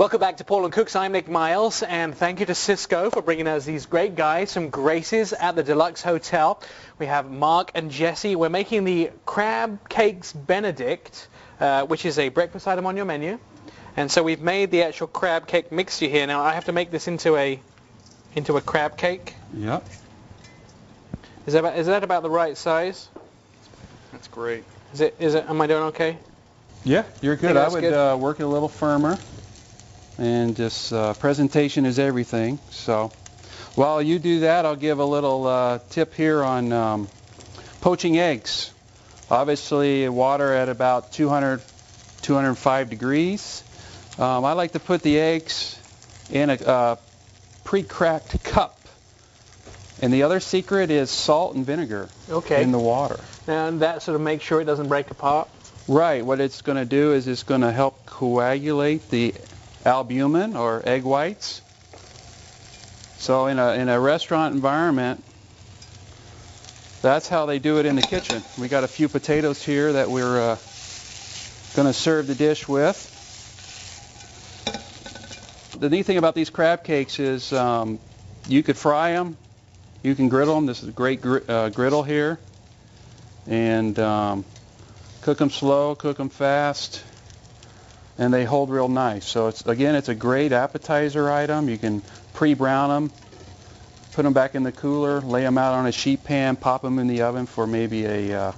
Welcome back to Paul and Cooks. I'm Nick Miles, and thank you to Cisco for bringing us these great guys from Gracie's at the Deluxe Hotel. We have Mark and Jesse. We're making the crab cakes Benedict, which is a breakfast item on your menu. And so we've made the actual crab cake mixture here. Now I have to make this into a crab cake. Yep. Is that about the right size? That's great. Is it? Am I doing okay? Yeah, you're good. I would work it a little firmer. And just presentation is everything. So while you do that, I'll give a little tip here on poaching eggs. Obviously, water at about 205 degrees. I like to put the eggs in a pre-cracked cup. And the other secret is salt and vinegar in the water. And that sort of makes sure it doesn't break apart? Right. What it's going to do is it's going to help coagulate the albumin or egg whites. So in a restaurant environment, that's how they do it in the kitchen. We got a few potatoes here that we're going to serve the dish with. The neat thing about these crab cakes is you could fry them, you can griddle them. This is a great griddle here, and cook them slow, cook them fast, and they hold real nice. So it's a great appetizer item. You can pre-brown them, put them back in the cooler, lay them out on a sheet pan, pop them in the oven for maybe a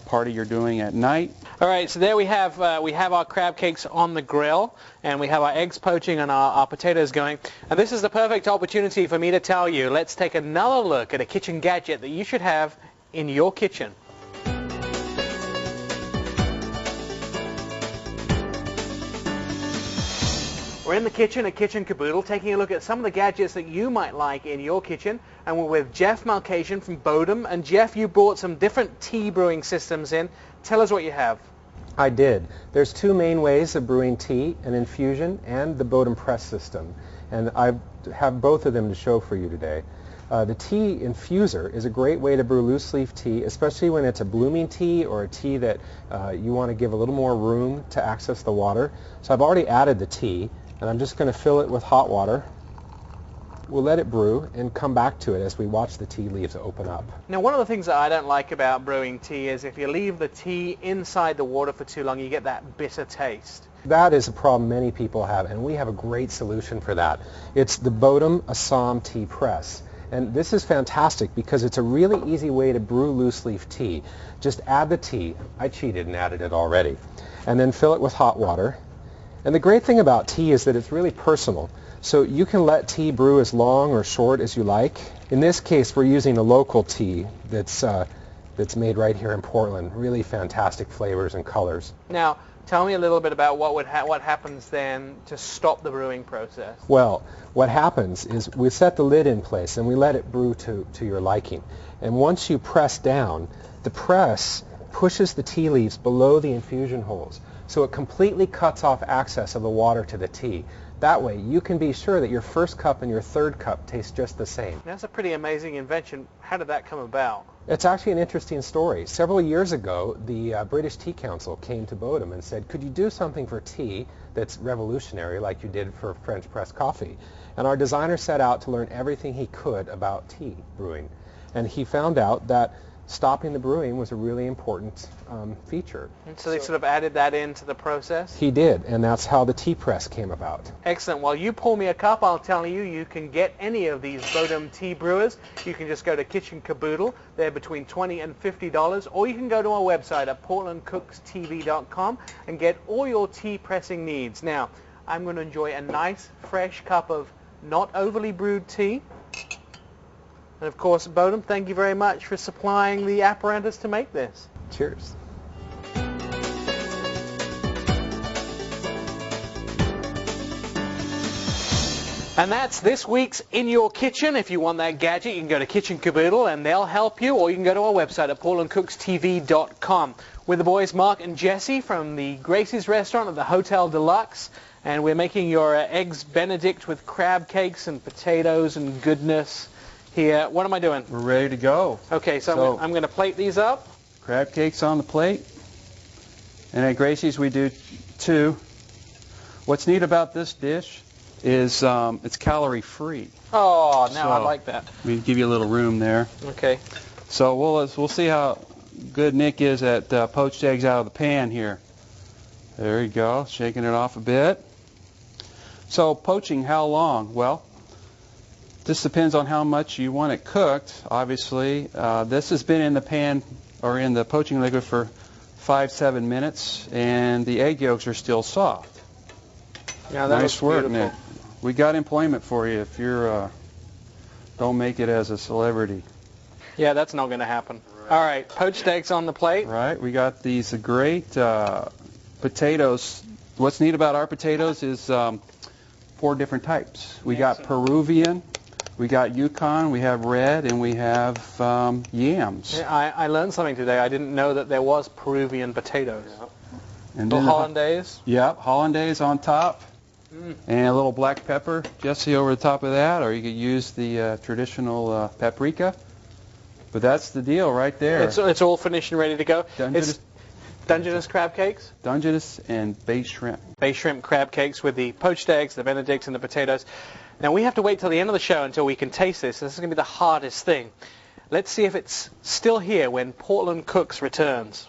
party you're doing at night. All right, so there we have our crab cakes on the grill, and we have our eggs poaching and our potatoes going. And this is the perfect opportunity for me to tell you, let's take another look at a kitchen gadget that you should have in your kitchen. We're in the kitchen at Kitchen Caboodle, taking a look at some of the gadgets that you might like in your kitchen. And we're with Jeff Malkasian from Bodum. And Jeff, you brought some different tea brewing systems in. Tell us what you have. I did. There's two main ways of brewing tea, an infusion and the Bodum press system. And I have both of them to show for you today. The tea infuser is a great way to brew loose leaf tea, especially when it's a blooming tea or a tea that you want to give a little more room to access the water. So I've already added the tea, and I'm just going to fill it with hot water. We'll let it brew and come back to it as we watch the tea leaves open up. Now, one of the things that I don't like about brewing tea is if you leave the tea inside the water for too long, you get that bitter taste. That is a problem many people have, and we have a great solution for that. It's the Bodum Assam Tea Press. And this is fantastic because it's a really easy way to brew loose leaf tea. Just add the tea. I cheated and added it already. And then fill it with hot water. And the great thing about tea is that it's really personal. So you can let tea brew as long or short as you like. In this case, we're using a local tea that's made right here in Portland. Really fantastic flavors and colors. Now, tell me a little bit about what happens then to stop the brewing process. Well, what happens is we set the lid in place and we let it brew to your liking. And once you press down, the press pushes the tea leaves below the infusion holes. So it completely cuts off access of the water to the tea. That way you can be sure that your first cup and your third cup taste just the same. That's a pretty amazing invention. How did that come about? It's actually an interesting story. Several years ago, the British Tea Council came to Bodum and said, could you do something for tea that's revolutionary like you did for French press coffee? And our designer set out to learn everything he could about tea brewing. And he found out that stopping the brewing was a really important feature. And so they sort of added that into the process? He did, and that's how the tea press came about. Excellent. While you pour me a cup, I'll tell you, you can get any of these Bodum tea brewers. You can just go to Kitchen Caboodle. They're between $20 and $50. Or you can go to our website at portlandcookstv.com and get all your tea pressing needs. Now, I'm going to enjoy a nice, fresh cup of not overly brewed tea. And of course, Bodum, thank you very much for supplying the apparatus to make this. Cheers. And that's this week's In Your Kitchen. If you want that gadget, you can go to Kitchen Caboodle and they'll help you, or you can go to our website at portlandcookstv.com. We're the boys Mark and Jesse from the Gracie's restaurant at the Hotel Deluxe, and we're making your eggs Benedict with crab cakes and potatoes and goodness here. What am I doing? We're ready to go. Okay, so I'm going to plate these up. Crab cakes on the plate. And at Gracie's we do two. What's neat about this dish is it's calorie free. Oh, now So, I like that. We give you a little room there. Okay. So we'll see how good Nick is at poached eggs out of the pan here. There you go, shaking it off a bit. So poaching, how long? Well, this depends on how much you want it cooked. Obviously, this has been in the pan or in the poaching liquid for 5-7 minutes, and the egg yolks are still soft. Yeah, that nice work, beautiful. Nick. We got employment for you if you're don't make it as a celebrity. Yeah, that's not going to happen. All right, poached eggs on the plate. Right, we got these great potatoes. What's neat about our potatoes is 4 different types. We got Peruvian, we got Yukon, we have red, and we have yams. Yeah, I learned something today. I didn't know that there was Peruvian potatoes. And The then hollandaise. Yep, hollandaise on top. And a little black pepper, Jesse, over the top of that, or you could use the traditional paprika. But that's the deal right there. It's all finished and ready to go. Dungeness, It's Dungeness crab cakes. Dungeness and bay shrimp. Bay shrimp crab cakes with the poached eggs, the Benedict, and the potatoes. Now we have to wait till the end of the show until we can taste this. This is going to be the hardest thing. Let's see if it's still here when Portland Cooks returns.